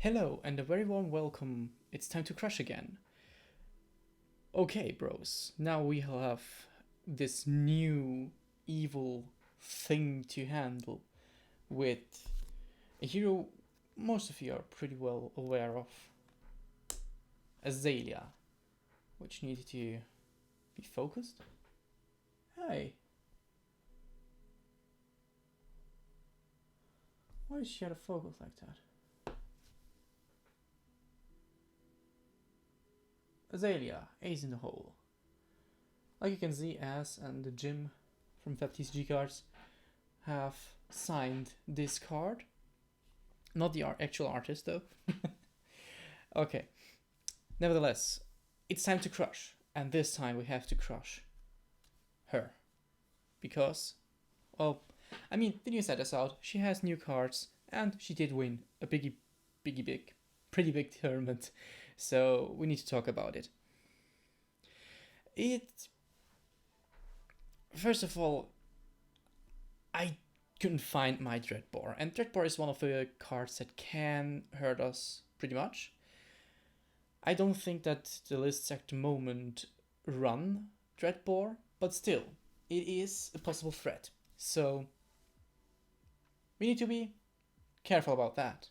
Hello and a very warm welcome. It's time to crush again. Okay, bros, now we have this new evil thing to handle with a hero most of you are pretty well aware of, Azalea, which needed to be focused. Hey, why is she out of focus like that? Azalea, ace in the hole. Like you can see, Az and the Jim from FabTCG cards have signed this card. Not the actual artist, though. Okay. Nevertheless, it's time to crush. And this time we have to crush her. Because, well, I mean, the news set us out. She has new cards. And she did win a pretty big tournament. So we need to talk about it. First of all, I couldn't find my Dreadbore. And Dreadbore is one of the cards that can hurt us pretty much. I don't think that the lists at the moment run Dreadbore, but still, it is a possible threat. So we need to be careful about that.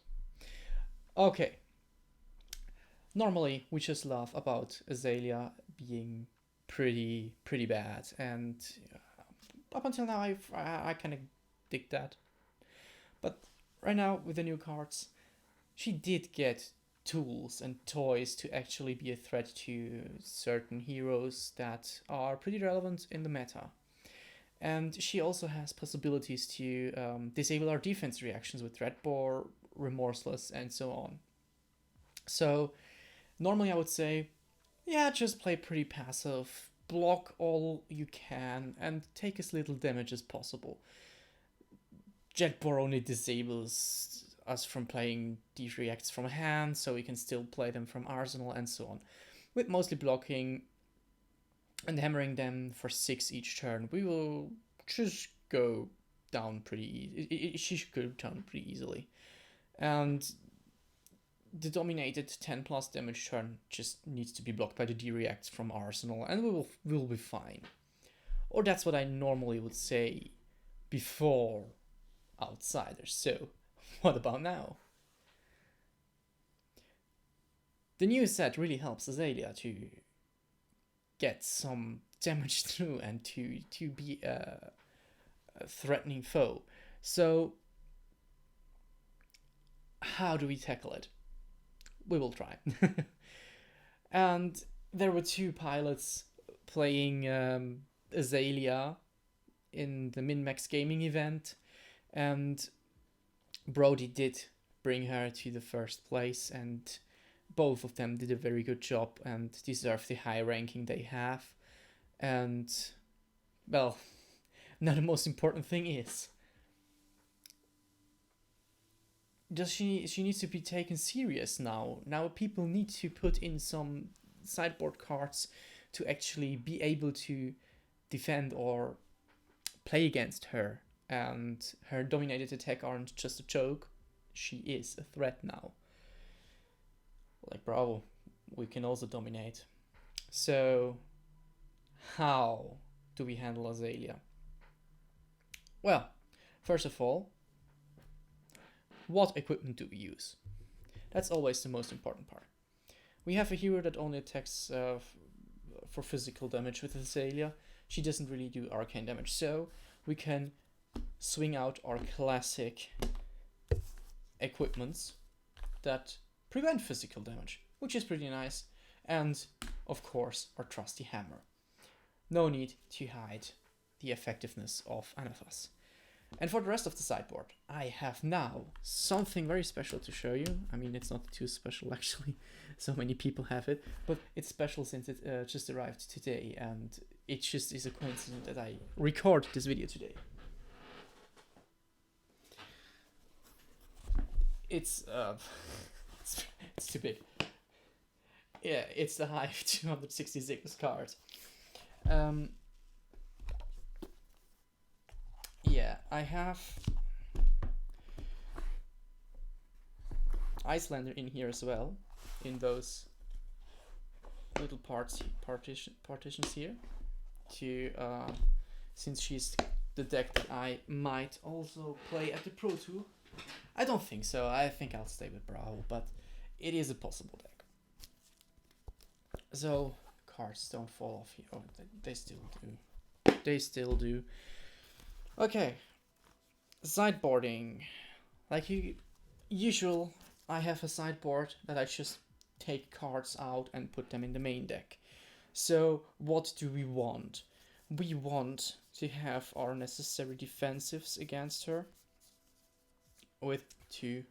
Okay. Normally, we just laugh about Azalea being pretty bad, and up until now, I kind of dig that. But right now, with the new cards, she did get tools and toys to actually be a threat to certain heroes that are pretty relevant in the meta. And she also has possibilities to disable our defense reactions with Dreadbore, Remorseless, and so on. So, normally I would say, yeah, just play pretty passive, block all you can, and take as little damage as possible. Dreadbore only disables us from playing these reacts from hand, so we can still play them from arsenal and so on. With mostly blocking and hammering them for 6 each turn, we will just go down pretty easy. She should go down pretty easily. And the dominated 10 plus damage turn just needs to be blocked by the D-reacts from arsenal, and we'll be fine. Or that's what I normally would say before Outsiders. So, what about now? The new set really helps Azalea to get some damage through and to be a threatening foe. So, how do we tackle it? We will try. And there were 2 pilots playing Azalea in the Min-Max Gaming event, and Brody did bring her to the first place, and both of them did a very good job and deserve the high ranking they have. And, well, now the most important thing is, she needs to be taken serious now. Now people need to put in some sideboard cards to actually be able to defend or play against her. And her dominated attack aren't just a joke. She is a threat now. Like, bravo, we can also dominate. So, how do we handle Azalea? Well, first of all, what equipment do we use? That's always the most important part. We have a hero that only attacks for physical damage with Azalea. She doesn't really do arcane damage, so we can swing out our classic equipments that prevent physical damage, which is pretty nice, and of course our trusty hammer. No need to hide the effectiveness of Anathas. And for the rest of the sideboard, I have now something very special to show you. I mean, it's not too special actually, so many people have it, but it's special since it just arrived today, and it just is a coincidence that I record this video today. It's it's too big. Yeah, it's the Hive 266 card. Yeah, I Icelander in here as well, in those little partitions here, to since she's the deck that I might also play at the Pro Tour. I don't think so. I think I'll stay with Brawl, but it is a possible deck. So cards don't fall off here. Oh, they still do. They still do. Okay, sideboarding. Like usual, I have a sideboard that I just take cards out and put them in the main deck. So what do we want? We want to have our necessary defensives against her with 2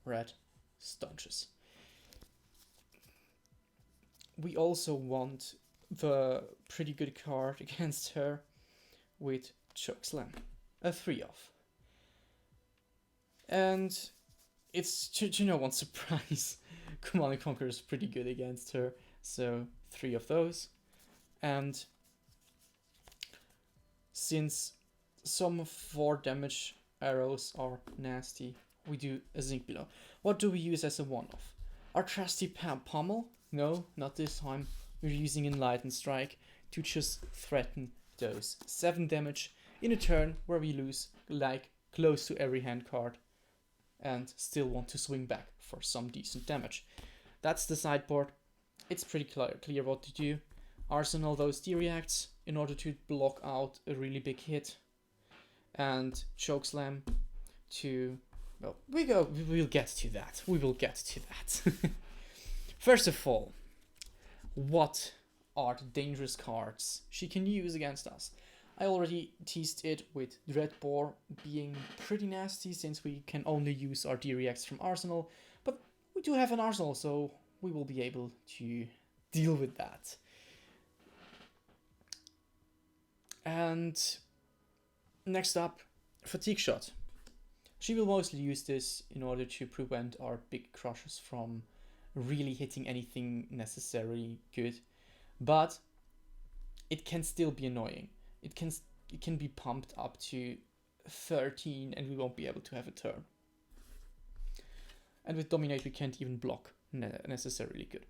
red stunches. We also want the pretty good card against her with Chokeslam, a 3-off. And it's to no one's surprise, Command & Conquer is pretty good against her, so 3 of those. And since some 4 damage arrows are nasty, we do a zinc below. What do we use as a 1-off? Our trusty Pommel? No, not this time. We're using Enlightened Strike to just threaten those 7 damage in a turn where we lose like close to every hand card and still want to swing back for some decent damage. That's the sideboard. It's pretty clear what to do. Arsenal those D-reacts in order to block out a really big hit, and Chokeslam to, well, we'll get to that. We will get to that. First of all, what are the dangerous cards she can use against us? I already teased it with Dreadbore being pretty nasty since we can only use our D-reacts from Arsenal, but we do have an Arsenal, so we will be able to deal with that. And next up, Fatigue Shot. She will mostly use this in order to prevent our big crushers from really hitting anything necessarily good, but it can still be annoying. It can be pumped up to 13 and we won't be able to have a turn. And with Dominate we can't even block necessarily good.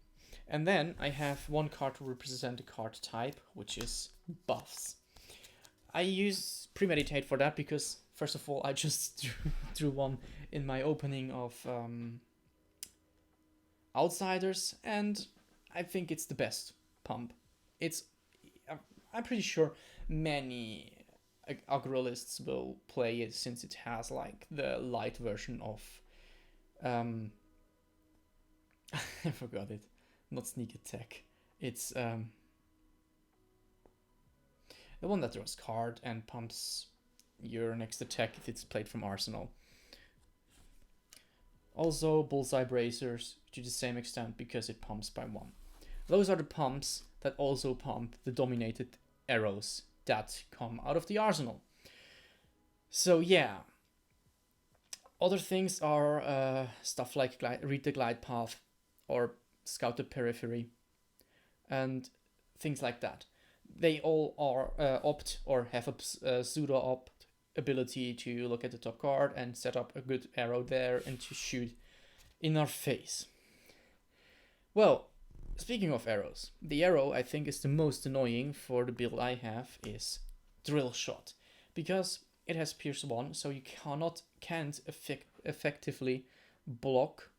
And then I have 1 card to represent a card type, which is buffs. I use Premeditate for that because, first of all, I just drew one in my opening of Outsiders, and I think it's the best pump. I'm pretty sure many aggrolists will play it since it has like the light version of I forgot it. Not Sneak Attack. It's the one that draws card and pumps your next attack if it's played from Arsenal. Also Bullseye Bracers to the same extent because it pumps by 1. Those are the pumps that also pump the dominated arrows that come out of the arsenal. So yeah. Other things are stuff like read the glide path or scout the periphery and things like that. They all are opt or have a pseudo opt ability to look at the top card and set up a good arrow there and to shoot in our face. Well, speaking of arrows, the arrow I think is the most annoying for the build I have is Drill Shot, because it has Pierce 1, so you can't effectively block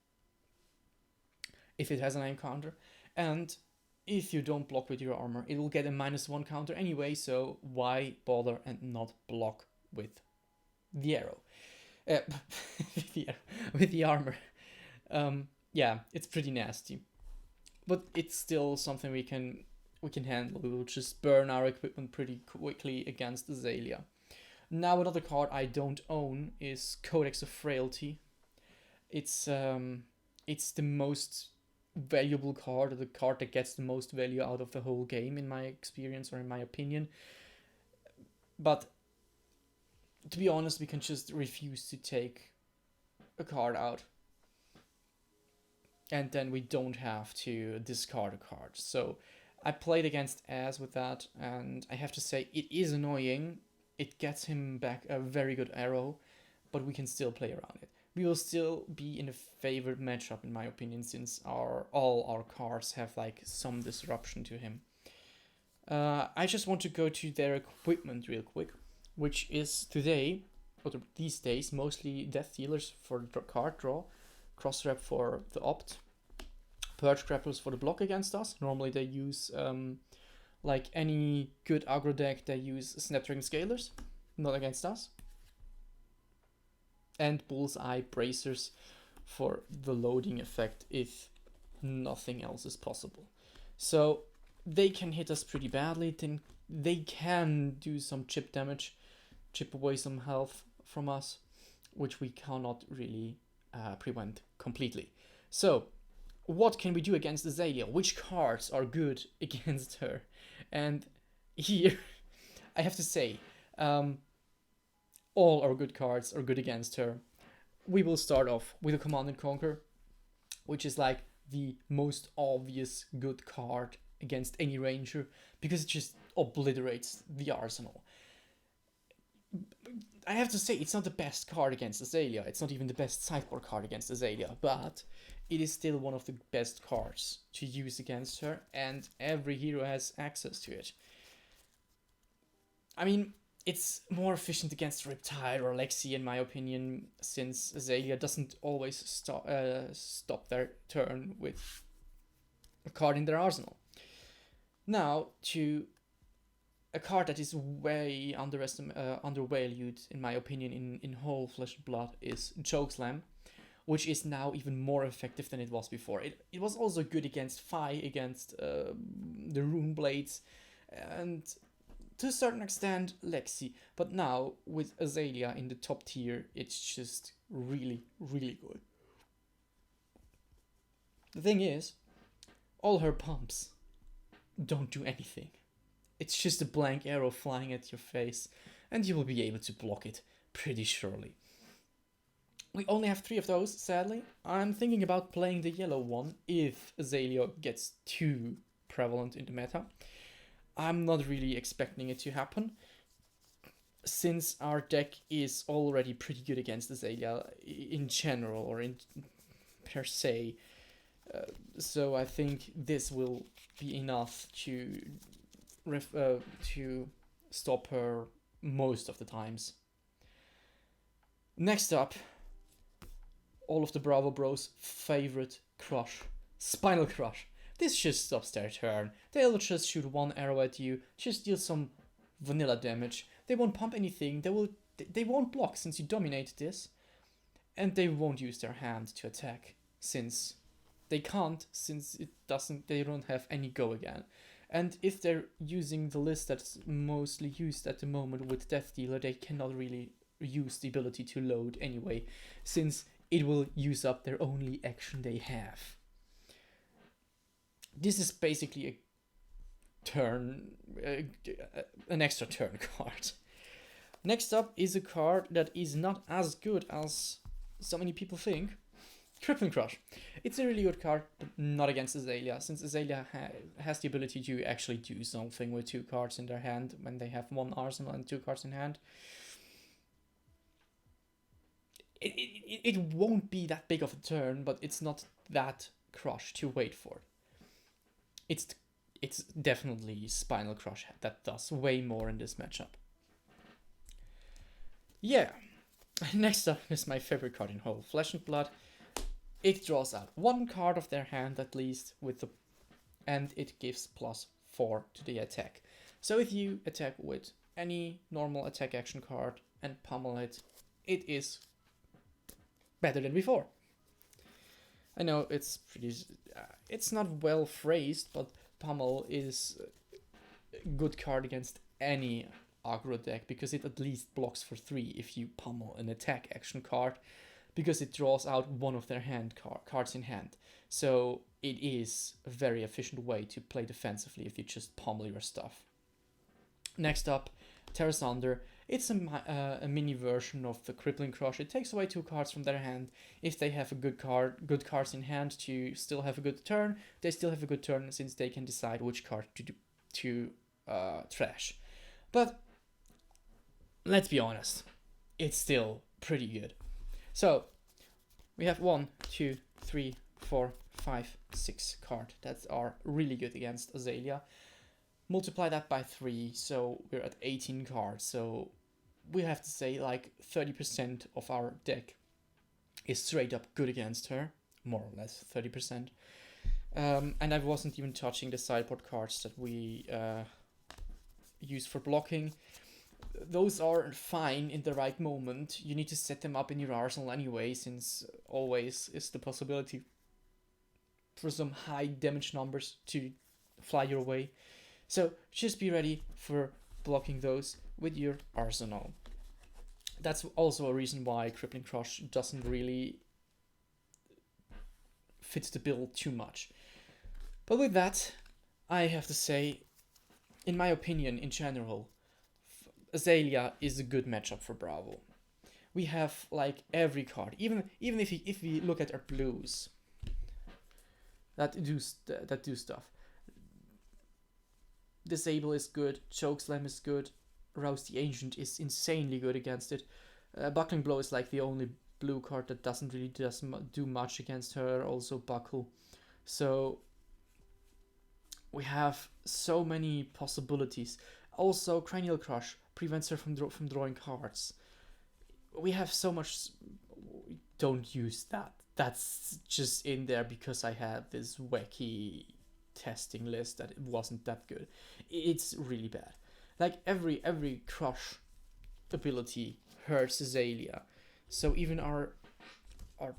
if it has an aim counter, and if you don't block with your armor, it will get a -1 counter anyway, so why bother and not block with the arrow? With the armor. Yeah, it's pretty nasty. But it's still something we can handle. We will just burn our equipment pretty quickly against Azalea. Now another card I don't own is Codex of Frailty. It's the most valuable card, or the card that gets the most value out of the whole game in my experience or in my opinion. But to be honest, we can just refuse to take a card out. And then we don't have to discard a card. So I played against Az with that, and I have to say it is annoying. It gets him back a very good arrow, but we can still play around it. we will still be in a favored matchup in my opinion, since all our cards have like some disruption to him. I just want to go to their equipment real quick, which is today, or these days, mostly Death Dealers for the card draw, Cross Rep for the opt, Purge Grapplers for the block against us. Normally they use, like any good aggro deck, they use Snapdragon Scalers, not against us. And Bullseye Bracers for the loading effect if nothing else is possible. So they can hit us pretty badly. They can do some chip damage, chip away some health from us, which we cannot really prevent completely. So what can we do against Azalea? Which cards are good against her? And here, I have to say, all our good cards are good against her. We will start off with a Command and Conquer, which is like the most obvious good card against any ranger, because it just obliterates the arsenal. I have to say, it's not the best card against Azalea. It's not even the best sideboard card against Azalea, but it is still one of the best cards to use against her, and every hero has access to it. I mean, it's more efficient against Riptide or Lexi, in my opinion, since Azalea doesn't always stop their turn with a card in their arsenal. Now, to a card that is way undervalued, in my opinion, in whole Flesh and Blood is Chokeslam, which is now even more effective than it was before. It was also good against Fi, against the Rune Blades, and to a certain extent Lexi. But now, with Azalea in the top tier, it's just really, really good. The thing is, all her pumps don't do anything. It's just a blank arrow flying at your face, and you will be able to block it pretty surely. We only have 3 of those, sadly. I'm thinking about playing the yellow one if Azalea gets too prevalent in the meta. I'm not really expecting it to happen, since our deck is already pretty good against Azalea in general, or in per se. So I think this will be enough to stop her most of the times. Next up, all of the Bravo Bros' favorite crush, Spinal Crush. This just stops their turn. They'll just shoot 1 arrow at you, just deal some vanilla damage. They won't pump anything. They won't block since you dominate this, and they won't use their hand to attack since they can't, since they don't have any go again. And if they're using the list that's mostly used at the moment with Death Dealer, they cannot really use the ability to load anyway, since it will use up their only action they have. This is basically a turn, an extra turn card. Next up is a card that is not as good as so many people think. Crippling Crush. It's a really good card, but not against Azalea, since Azalea has the ability to actually do something with 2 cards in their hand when they have 1 arsenal and 2 cards in hand. It won't be that big of a turn, but it's not that crush to wait for. It's definitely Spinal Crush that does way more in this matchup. Yeah, next up is my favorite card in whole Flesh and Blood. It draws out 1 card of their hand at least and it gives +4 to the attack. So if you attack with any normal attack action card and pummel it, it is better than before. I know it's it's not well phrased, but pummel is a good card against any aggro deck, because it at least blocks for 3 if you pummel an attack action card, because it draws out 1 of their cards in hand. So it is a very efficient way to play defensively if you just pummel your stuff. Next up, Terra Sunder. It's a mini version of the Crippling Crush. It takes away 2 cards from their hand. If they have a good cards in hand to still have a good turn, they still have a good turn, since they can decide which card to trash. But let's be honest, it's still pretty good. So We have 1, 2, 3, 4, 5, 6 cards that are really good against Azalea. Multiply that by 3, so we're at 18 cards. So we have to say like 30% of our deck is straight up good against her, more or less 30%. And I wasn't even touching the sideboard cards that we use for blocking. Those are fine in the right moment. You need to set them up in your arsenal anyway, since always is the possibility for some high damage numbers to fly your way. So just be ready for blocking those with your arsenal. That's also a reason why Crippling Crush doesn't really fit the bill too much. But with that, I have to say, in my opinion, in general, Azalea is a good matchup for Bravo. We have like every card, even if we look at our blues that do stuff. Disable is good, Chokeslam is good, Rouse the Ancient is insanely good against it. Buckling Blow is like the only blue card that doesn't really do much against her, also Buckle. So we have so many possibilities. Also, Cranial Crush prevents her from drawing cards. We have so much. Don't use that. That's just in there because I had this wacky testing list that it wasn't that good. It's really bad. Like every crush ability hurts Azalea. So even our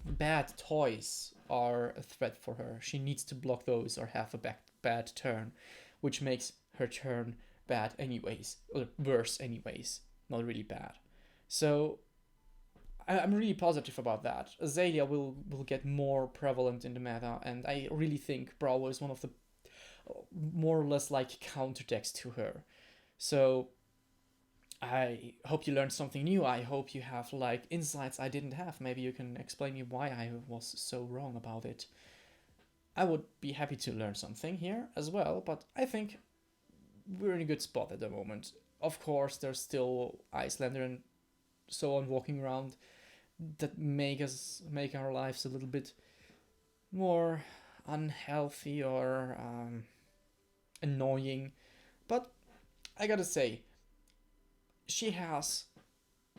bad toys are a threat for her. She needs to block those or have a bad turn, which makes her turn bad anyways, or worse anyways, not really bad. So I'm really positive about that. Azalea will get more prevalent in the meta, and I really think Bravo is one of the more or less like counter decks to her. So I hope you learned something new. I hope you have like insights I didn't have. Maybe you can explain me why I was so wrong about it. I would be happy to learn something here as well, but I think we're in a good spot at the moment. Of course, there's still Icelander and so on walking around that make our lives a little bit more unhealthy or annoying. But I gotta say, she has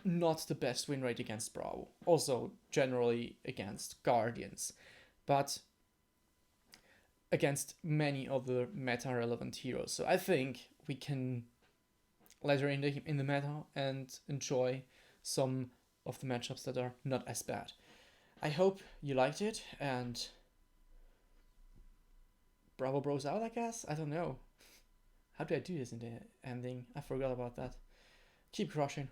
not the best win rate against Bravo. Also, generally against Guardians. But against many other meta-relevant heroes. So I think we can let her in the meta and enjoy some of the matchups that are not as bad. I hope you liked it, and Bravo Bros out, I guess? I don't know. How do I do this in the ending? I forgot about that. Keep crushing.